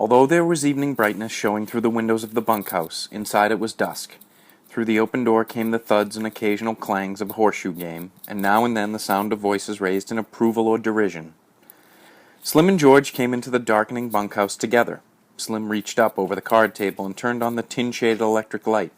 Although there was evening brightness showing through the windows of the bunkhouse, inside it was dusk. Through the open door came the thuds and occasional clangs of a horseshoe game, and now and then the sound of voices raised in approval or derision. Slim and George came into the darkening bunkhouse together. Slim reached up over the card table and turned on the tin-shaded electric light.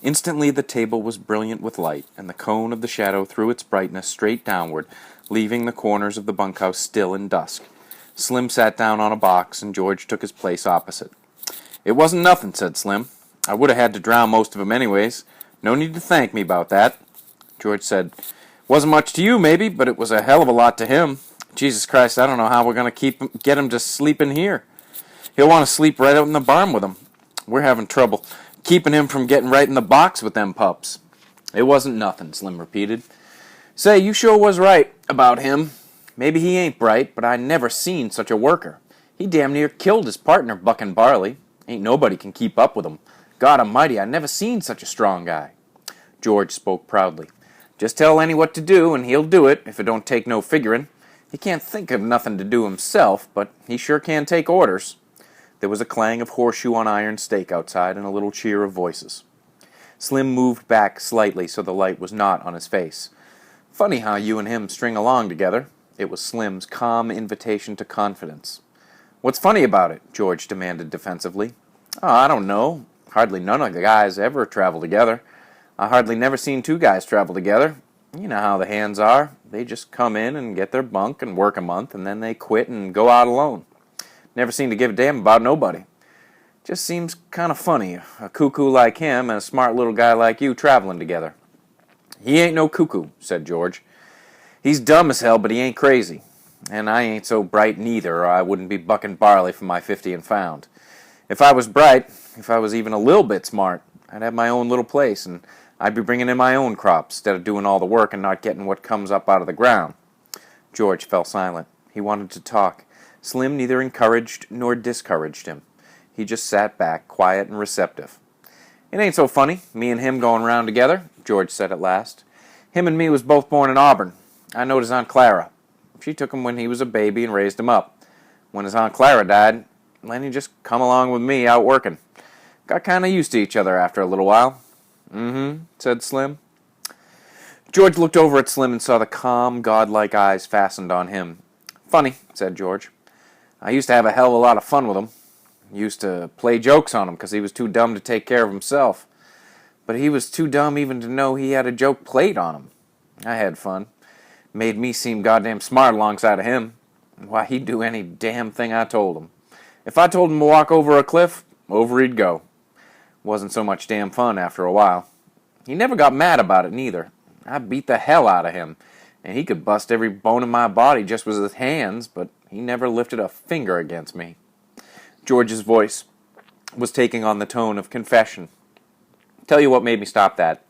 Instantly the table was brilliant with light, and the cone of the shadow threw its brightness straight downward, leaving the corners of the bunkhouse still in dusk. Slim sat down on a box, and George took his place opposite. "It wasn't nothing," said Slim. "I would have had to drown most of 'em anyways. No need to thank me about that." George said, "Wasn't much to you, maybe, but it was a hell of a lot to him. Jesus Christ, I don't know how we're going to get him to sleep in here. He'll want to sleep right out in the barn with him. We're having trouble keeping him from getting right in the box with them pups." "It wasn't nothing," Slim repeated. "Say, you sure was right about him. Maybe he ain't bright, but I never seen such a worker. He damn near killed his partner, bucking barley. Ain't nobody can keep up with him. God Almighty, I never seen such a strong guy." George spoke proudly. "Just tell Lenny what to do, and he'll do it, if it don't take no figuring. He can't think of nothing to do himself, but he sure can take orders." There was a clang of horseshoe on iron stake outside, and a little cheer of voices. Slim moved back slightly so the light was not on his face. "Funny how you and him string along together." It was Slim's calm invitation to confidence. "What's funny about it?" George demanded defensively. "Oh, I don't know. Hardly none of the guys ever travel together. I hardly never seen two guys travel together. You know how the hands are. They just come in and get their bunk and work a month, and then they quit and go out alone. Never seem to give a damn about nobody. Just seems kind of funny, a cuckoo like him and a smart little guy like you traveling together." "He ain't no cuckoo," said George. "He's dumb as hell, but he ain't crazy. And I ain't so bright neither, or I wouldn't be bucking barley for my 50 and found. If I was bright, if I was even a little bit smart, I'd have my own little place, and I'd be bringing in my own crops, instead of doing all the work and not getting what comes up out of the ground." George fell silent. He wanted to talk. Slim neither encouraged nor discouraged him. He just sat back, quiet and receptive. "It ain't so funny, me and him going round together," George said at last. "Him and me was both born in Auburn. I knowed his Aunt Clara. She took him when he was a baby and raised him up. When his Aunt Clara died, Lenny just come along with me out working. Got kind of used to each other after a little while." "Mm-hmm," said Slim. George looked over at Slim and saw the calm, godlike eyes fastened on him. "Funny," said George. "I used to have a hell of a lot of fun with him. Used to play jokes on him because he was too dumb to take care of himself. But he was too dumb even to know he had a joke played on him. I had fun. Made me seem goddamn smart alongside of him. Why, he'd do any damn thing I told him. If I told him to walk over a cliff, over he'd go. Wasn't so much damn fun after a while. He never got mad about it neither. I beat the hell out of him, and he could bust every bone in my body just with his hands, but he never lifted a finger against me." George's voice was taking on the tone of confession. "Tell you what made me stop that.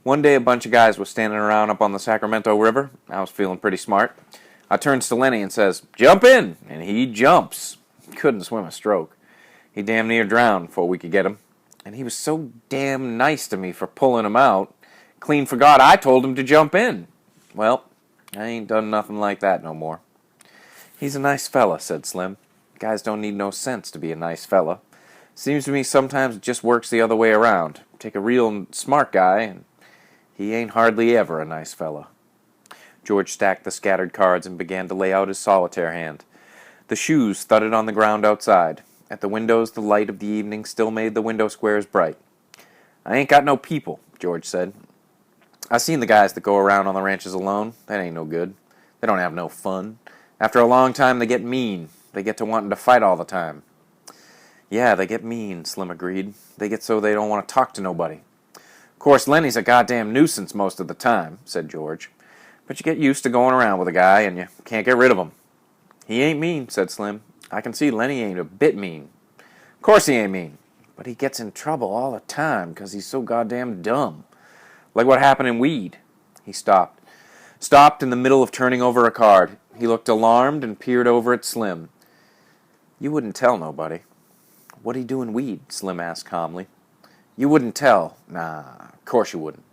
One day a bunch of guys was standing around up on the Sacramento River. I was feeling pretty smart. I turns to Lenny and says, 'Jump in!' And he jumps. Couldn't swim a stroke. He damn near drowned before we could get him. And he was so damn nice to me for pulling him out. Clean forgot I told him to jump in. Well, I ain't done nothing like that no more." "He's a nice fella," said Slim. "Guys don't need no sense to be a nice fella. Seems to me sometimes it just works the other way around. Take a real smart guy, and he ain't hardly ever a nice fella." George stacked the scattered cards and began to lay out his solitaire hand. The shoes thudded on the ground outside. At the windows, the light of the evening still made the window squares bright. "I ain't got no people," George said. "I seen the guys that go around on the ranches alone. That ain't no good. They don't have no fun. After a long time, they get mean. They get to wanting to fight all the time." "Yeah, they get mean," Slim agreed. "They get so they don't want to talk to nobody." "Of course, Lenny's a goddamn nuisance most of the time," said George. "But you get used to going around with a guy, and you can't get rid of him." "He ain't mean," said Slim. "I can see Lenny ain't a bit mean." "Of course he ain't mean. But he gets in trouble all the time because he's so goddamn dumb. Like what happened in Weed." He stopped. Stopped in the middle of turning over a card. He looked alarmed and peered over at Slim. "You wouldn't tell nobody." "What'd he do in Weed?" Slim asked calmly. "You wouldn't tell." "Nah, of course you wouldn't."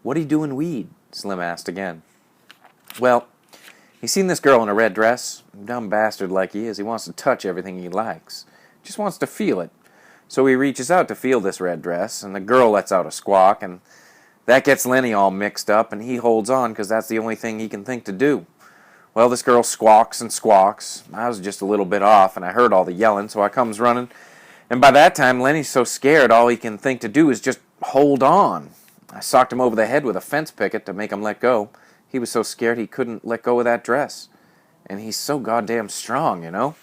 "What'd he do in Weed?" Slim asked again. "Well, He seen this girl in a red dress. Dumb bastard like he is, he wants to touch everything he likes. Just wants to feel it. So he reaches out to feel this red dress, and the girl lets out a squawk, and that gets Lenny all mixed up, and he holds on because that's the only thing he can think to do. Well, this girl squawks and squawks. I was just a little bit off, and I heard all the yelling, so I comes running. And by that time, Lenny's so scared, all he can think to do is just hold on. I socked him over the head with a fence picket to make him let go. He was so scared he couldn't let go of that dress. And he's so goddamn strong, you know?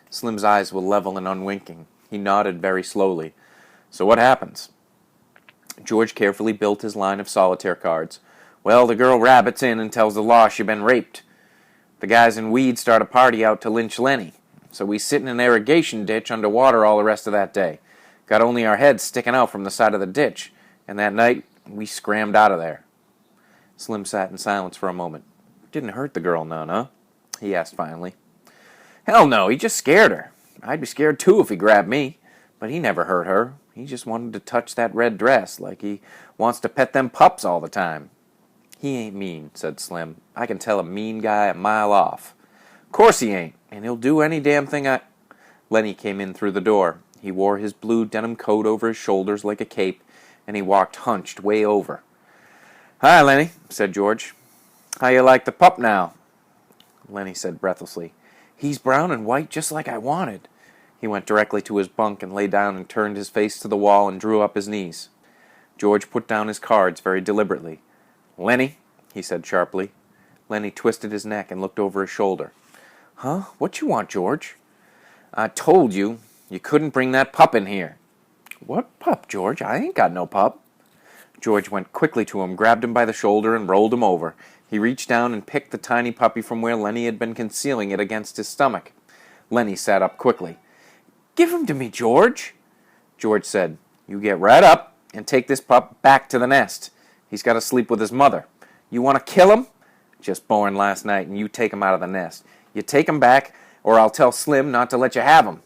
Slim's eyes were level and unwinking. He nodded very slowly. So what happens? George carefully built his line of solitaire cards. Well, the girl rabbits in and tells the law she been raped. The guys in weed start a party out to lynch Lenny. So we sit in an irrigation ditch underwater all the rest of that day. Got only our heads sticking out from the side of the ditch. And that night, we scrammed out of there. Slim sat in silence for a moment. Didn't hurt the girl none, huh? He asked finally. Hell no, he just scared her. I'd be scared too if he grabbed me. But he never hurt her. He just wanted to touch that red dress like he wants to pet them pups all the time. He ain't mean, said Slim. I can tell a mean guy a mile off. Course he ain't, and he'll do any damn thing I... Lenny came in through the door. He wore his blue denim coat over his shoulders like a cape, and he walked hunched way over. Hi, Lenny, said George. How you like the pup now? Lenny said breathlessly. He's brown and white just like I wanted. He went directly to his bunk and lay down and turned his face to the wall and drew up his knees. George put down his cards very deliberately. Lenny, he said sharply. Lenny twisted his neck and looked over his shoulder. Huh? What you want, George? I told you couldn't bring that pup in here. What pup, George? I ain't got no pup. George went quickly to him, grabbed him by the shoulder, and rolled him over. He reached down and picked the tiny puppy from where Lenny had been concealing it against his stomach. Lenny sat up quickly. Give him to me, George. George said, You get right up and take this pup back to the nest. He's got to sleep with his mother. You want to kill him? Just born last night, and you take him out of the nest. You take him back, or I'll tell Slim not to let you have him.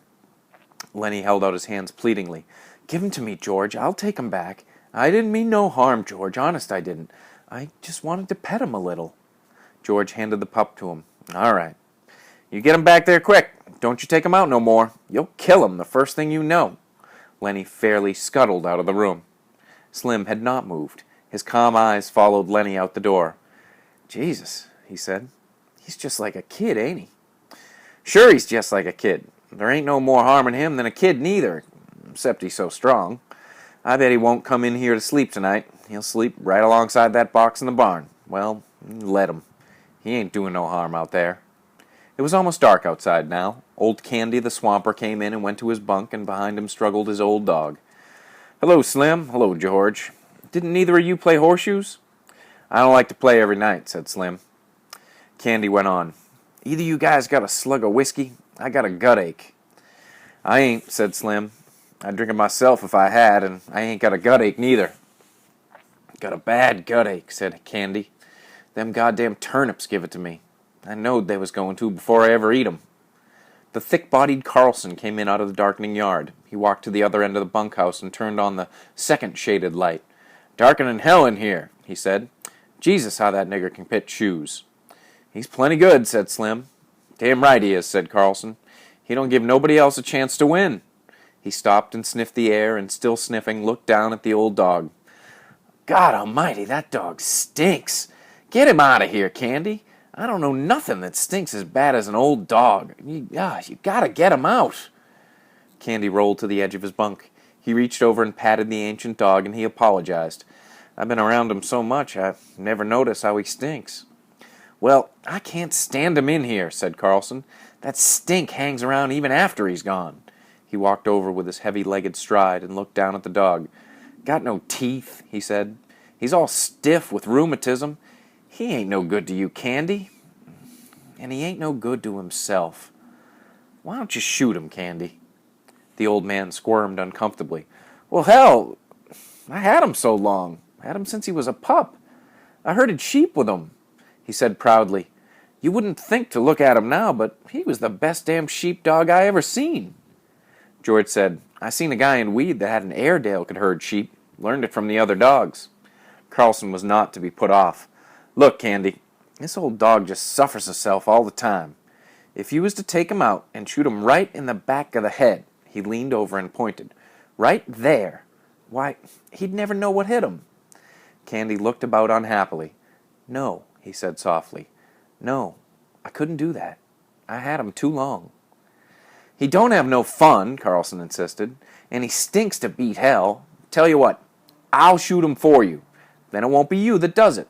Lenny held out his hands pleadingly. Give him to me, George. I'll take him back. I didn't mean no harm, George. Honest, I didn't. I just wanted to pet him a little. George handed the pup to him. All right. You get him back there quick. Don't you take him out no more. You'll kill him the first thing you know. Lenny fairly scuttled out of the room. Slim had not moved. His calm eyes followed Lenny out the door. Jesus, he said. He's just like a kid, ain't he? Sure he's just like a kid. There ain't no more harm in him than a kid neither, except he's so strong. I bet he won't come in here to sleep tonight. He'll sleep right alongside that box in the barn. Well, let him. He ain't doing no harm out there. It was almost dark outside now. Old Candy the Swamper came in and went to his bunk, and behind him struggled his old dog. Hello, Slim. Hello, George. Didn't neither of you play horseshoes? I don't like to play every night, said Slim. Candy went on. Either you guys got a slug of whiskey? I got a gut ache. I ain't, said Slim. I'd drink it myself if I had, and I ain't got a gut ache neither. Got a bad gut ache, said Candy. Them goddamn turnips give it to me. I knowed they was going to before I ever eat 'em. The thick-bodied Carlson came in out of the darkening yard. He walked to the other end of the bunkhouse and turned on the second shaded light. Darkening hell in here, he said. Jesus, how that nigger can pitch shoes. He's plenty good, said Slim. Damn right he is, said Carlson. He don't give nobody else a chance to win. He stopped and sniffed the air, and still sniffing, looked down at the old dog. God almighty, that dog stinks. Get him out of here, Candy. I don't know nothing that stinks as bad as an old dog. You gotta get him out. Candy rolled to the edge of his bunk. He reached over and patted the ancient dog, and he apologized. I've been around him so much, I've never noticed how he stinks. Well, I can't stand him in here, said Carlson. That stink hangs around even after he's gone. He walked over with his heavy-legged stride and looked down at the dog. Got no teeth, he said. He's all stiff with rheumatism. He ain't no good to you, Candy. And he ain't no good to himself. Why don't you shoot him, Candy? The old man squirmed uncomfortably. Well, hell, I had him so long. I had him since he was a pup. I herded sheep with him, he said proudly. You wouldn't think to look at him now, but he was the best damn sheepdog I ever seen. George said, I seen a guy in Weed that had an Airedale could herd sheep. Learned it from the other dogs. Carlson was not to be put off. Look, Candy, This old dog just suffers herself all the time. If you was to take him out and shoot him right in the back of the head," he leaned over and pointed, "right there, why, he'd never know what hit him." Candy looked about unhappily. "No," he said softly. "No, I couldn't do that. I had him too long." "He don't have no fun," Carlson insisted, "and he stinks to beat hell. Tell you what, I'll shoot him for you. Then it won't be you that does it."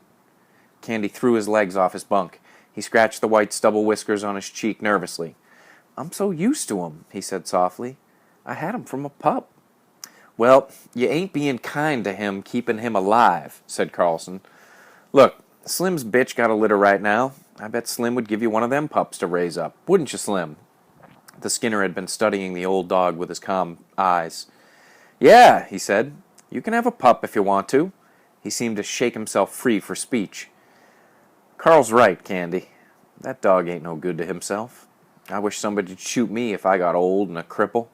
Candy threw his legs off his bunk. He scratched the white stubble whiskers on his cheek nervously. "I'm so used to him," he said softly. "I had him from a pup." "Well, you ain't being kind to him keeping him alive," said Carlson. "Look, Slim's bitch got a litter right now. I bet Slim would give you one of them pups to raise up. Wouldn't you, Slim?" The Skinner had been studying the old dog with his calm eyes. "Yeah," he said. "You can have a pup if you want to." He seemed to shake himself free for speech. "Carl's right, Candy. That dog ain't no good to himself. I wish somebody'd shoot me if I got old and a cripple."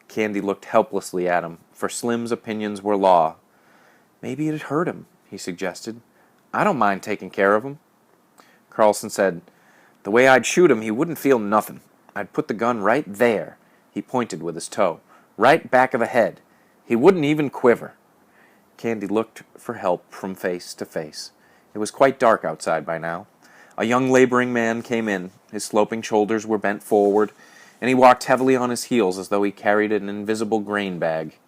Candy looked helplessly at him, for Slim's opinions were law. "Maybe it'd hurt him," he suggested. "I don't mind taking care of him." Carlson said, "The way I'd shoot him, he wouldn't feel nothing. I'd put the gun right there," he pointed with his toe, "right back of the head. He wouldn't even quiver." Candy looked for help from face to face. It was quite dark outside by now. A young laboring man came in. His sloping shoulders were bent forward, and he walked heavily on his heels as though he carried an invisible grain bag.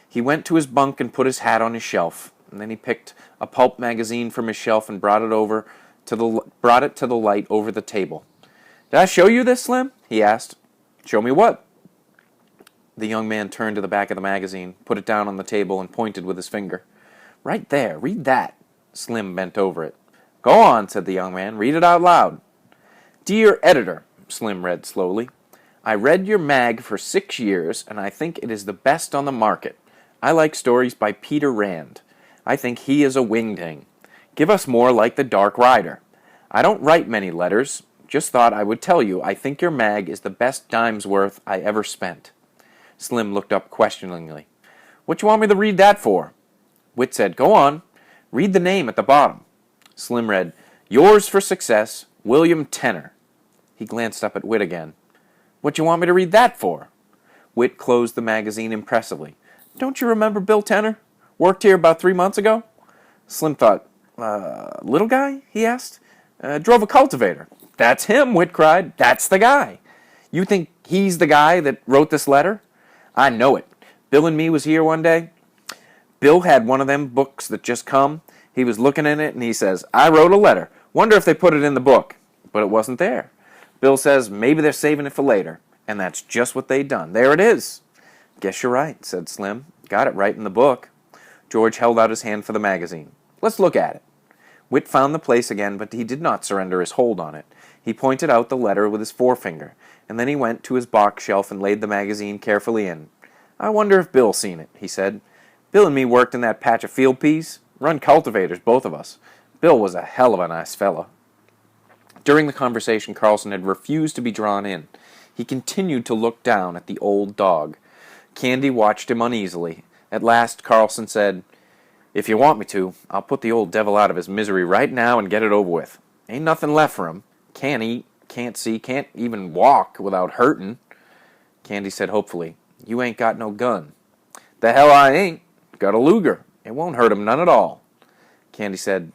He went to his bunk and put his hat on his shelf, and then he picked a pulp magazine from his shelf and brought it to the light over the table. "Did I show you this, Slim?" he asked. "Show me what?" The young man turned to the back of the magazine, put it down on the table, and pointed with his finger. "Right there, read that." Slim bent over it. "Go on," said the young man. "Read it out loud." "Dear Editor," Slim read slowly, "I read your mag for 6 years, and I think it is the best on the market. I like stories by Peter Rand. I think he is a wingding. Give us more like The Dark Rider. I don't write many letters. Just thought I would tell you I think your mag is the best dime's worth I ever spent." Slim looked up questioningly. "What you want me to read that for?" Whit said, "Go on. Read the name at the bottom." Slim read, "Yours for Success, William Tenner." He glanced up at Whit again. "What you want me to read that for?" Whit closed the magazine impressively. "Don't you remember Bill Tenner? Worked here about 3 months ago?" Slim thought. Little guy?" he asked. "Drove a cultivator." "That's him," Whit cried. "That's the guy. You think he's the guy that wrote this letter?" "I know it. Bill and me was here one day. Bill had one of them books that just come. He was looking in it, and he says, 'I wrote a letter. Wonder if they put it in the book.' But it wasn't there. Bill says, 'Maybe they're saving it for later.' And that's just what they done. There it is." "Guess you're right," said Slim. "Got it right in the book." George held out his hand for the magazine. "Let's look at it." Whit found the place again, but he did not surrender his hold on it. He pointed out the letter with his forefinger, and then he went to his box shelf and laid the magazine carefully in. "I wonder if Bill's seen it," he said. "Bill and me worked in that patch of field peas. Run cultivators, both of us. Bill was a hell of a nice fellow." During the conversation, Carlson had refused to be drawn in. He continued to look down at the old dog. Candy watched him uneasily. At last, Carlson said, "If you want me to, I'll put the old devil out of his misery right now and get it over with. Ain't nothing left for him. Can't eat, can't see, can't even walk without hurting." Candy said hopefully, "You ain't got no gun." "The hell I ain't. Got a Luger. It won't hurt him none at all." Candy said,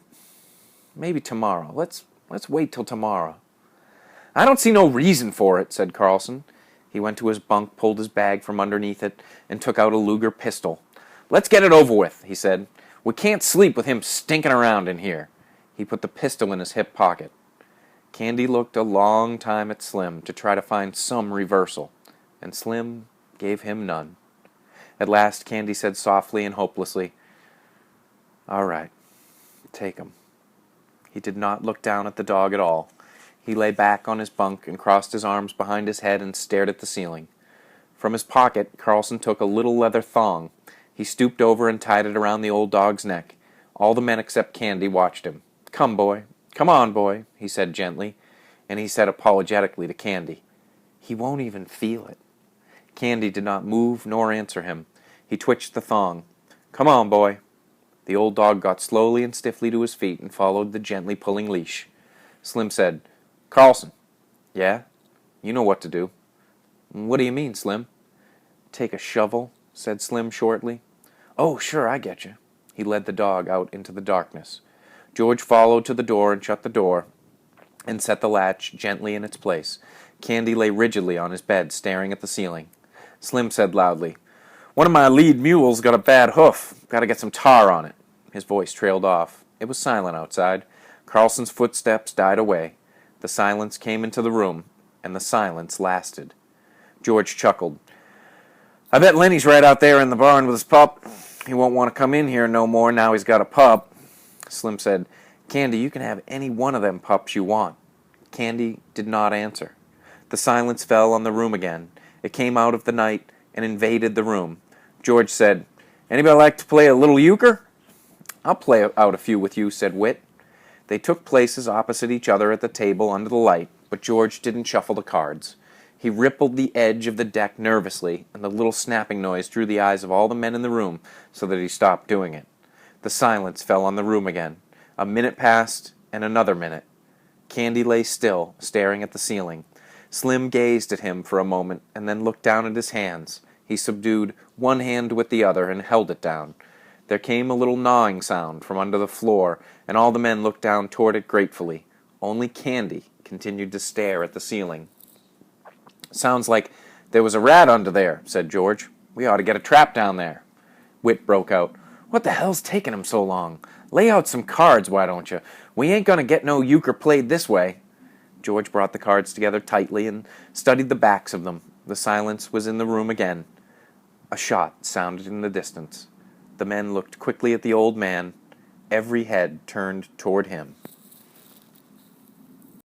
"Maybe tomorrow. Let's wait till tomorrow." "I don't see no reason for it," said Carlson. He went to his bunk, pulled his bag from underneath it, and took out a Luger pistol. "Let's get it over with," he said. "We can't sleep with him stinking around in here." He put the pistol in his hip pocket. Candy looked a long time at Slim to try to find some reversal, and Slim gave him none. At last Candy said softly and hopelessly, "All right, take him." He did not look down at the dog at all. He lay back on his bunk and crossed his arms behind his head and stared at the ceiling. From his pocket, Carlson took a little leather thong. He stooped over and tied it around the old dog's neck. All the men except Candy watched him. "Come, boy. Come on, boy," he said gently, and he said apologetically to Candy, "He won't even feel it." Candy did not move nor answer him. He twitched the thong. "Come on, boy." The old dog got slowly and stiffly to his feet and followed the gently pulling leash. Slim said, "Carlson." "Yeah?" "You know what to do." "What do you mean, Slim?" "Take a shovel," said Slim shortly. "Oh, sure, I get you." He led the dog out into the darkness. George followed to the door and shut the door and set the latch gently in its place. Candy lay rigidly on his bed, staring at the ceiling. Slim said loudly, "One of my lead mules got a bad hoof. Got to get some tar on it." His voice trailed off. It was silent outside. Carlson's footsteps died away. The silence came into the room, and the silence lasted. George chuckled. "I bet Lenny's right out there in the barn with his pup. He won't want to come in here no more now he's got a pup." Slim said, "Candy, you can have any one of them pups you want." Candy did not answer. The silence fell on the room again. It came out of the night and invaded the room. George said, "Anybody like to play a little euchre?" "I'll play out a few with you," said Whit. They took places opposite each other at the table under the light, but George didn't shuffle the cards. He rippled the edge of the deck nervously, and the little snapping noise drew the eyes of all the men in the room so that he stopped doing it. The silence fell on the room again. A minute passed, and another minute. Candy lay still, staring at the ceiling. Slim gazed at him for a moment, and then looked down at his hands. He subdued one hand with the other and held it down. There came a little gnawing sound from under the floor, and all the men looked down toward it gratefully. Only Candy continued to stare at the ceiling. "Sounds like there was a rat under there," said George. "We ought to get a trap down there." Whit broke out, "What the hell's taking him so long? Lay out some cards, why don't you? We ain't gonna get no euchre played this way." George brought the cards together tightly and studied the backs of them. The silence was in the room again. A shot sounded in the distance. The men looked quickly at the old man. Every head turned toward him.